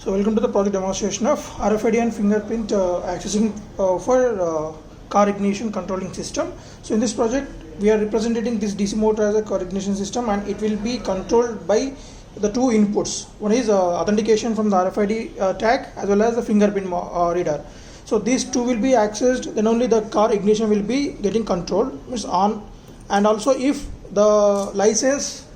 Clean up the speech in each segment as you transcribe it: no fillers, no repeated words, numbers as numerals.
So welcome to the project demonstration of RFID and fingerprint accessing for car ignition controlling system. So in this project we are representing this DC motor as a car ignition system, and it will be controlled by the two inputs. One is authentication from the RFID tag as well as the fingerprint reader. So these two will be accessed, then only the car ignition will be getting controlled, means on. And also if the license,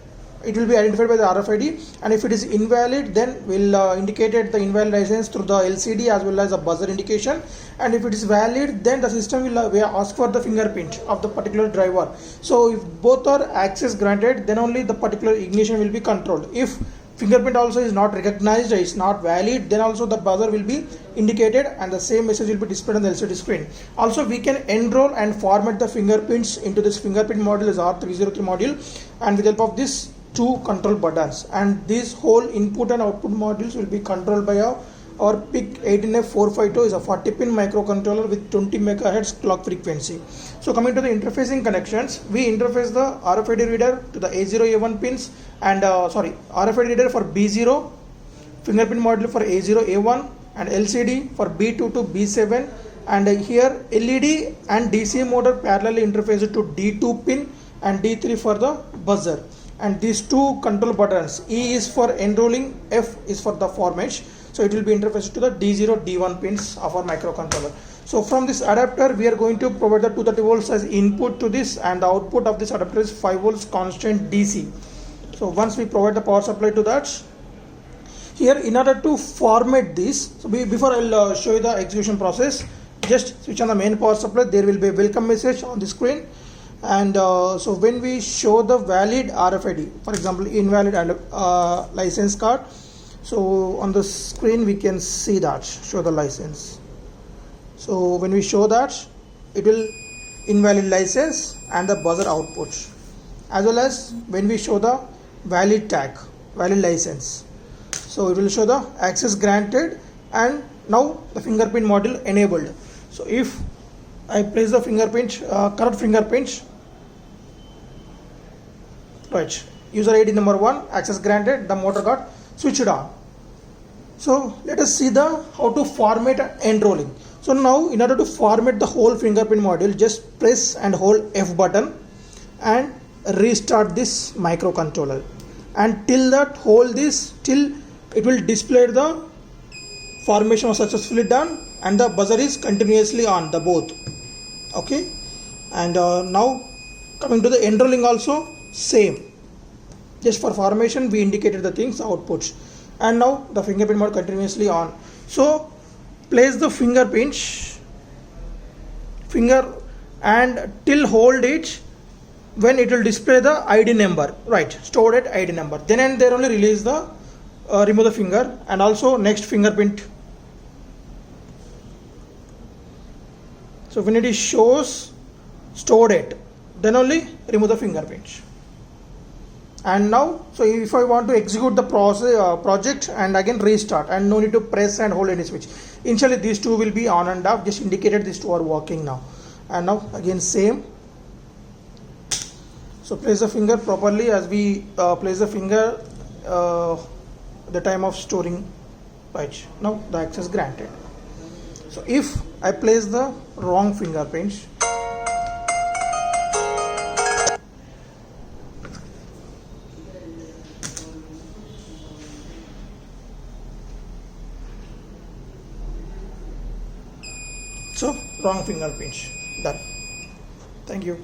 it will be identified by the RFID, and if it is invalid then will indicate the invalid license through the LCD as well as a buzzer indication, and if it is valid then the system will ask for the fingerprint of the particular driver. So if both are access granted, then only the particular ignition will be controlled. If fingerprint also is not recognized, is not valid, then also the buzzer will be indicated and the same message will be displayed on the LCD screen. Also we can enroll and format the fingerprints into this fingerprint module as R303 module, and with the help of this two control buttons, and this whole input and output modules will be controlled by our PIC 18F452 is a 40-pin microcontroller with 20 MHz clock frequency. So coming to the interfacing connections, we interface the RFID reader to the A0, A1 pins, and RFID reader for B0, fingerprint module for A0, A1, and LCD for B2 to B7, and here LED and DC motor parallelly interfaced to D2 pin and D3 for the buzzer. And these two control buttons, E is for enrolling, F is for the formation. So it will be interfaced to the D0, D1 pins of our microcontroller. So from this adapter we are going to provide the 230 volts as input to this, and the output of this adapter is 5 volts constant DC. So once we provide the power supply to that, here in order to format this, so before I'll show you the execution process, just switch on the main power supply. There will be a welcome message on the screen. And so when we show the valid RFID, for example invalid and license card, so on the screen we can see that show the license. So when we show that, it will invalid license and the buzzer output, as well as when we show the valid tag, valid license, so it will show the access granted and now the fingerprint module enabled. So if I place the fingerprint, correct fingerprint, right, user ID number 1, access granted, the motor got switched on. So let us see the how to format enrolling. So now in order to format the whole fingerprint module, just press and hold F button and restart this microcontroller, and till that hold this till it will display the formation was successfully done and the buzzer is continuously on, the both. Okay, and now coming to the enrolling also same, just for formation we indicated the things, outputs, and now the fingerprint mode continuously on. So place the fingerprint and till hold it when it will display the ID number, right, stored at ID number, then and there only release the remove the finger, and also next fingerprint. So when it is shows stored it, then only remove the fingerprint. And now, so if I want to execute the process project and again restart, and no need to press and hold any switch. Initially these two will be on and off, just indicated these two are working now. And now again same. So place the finger properly as we place the finger the time of storing, right. Now the access granted. So if I place the wrong fingerprint, so wrong fingerprint, done. Thank you.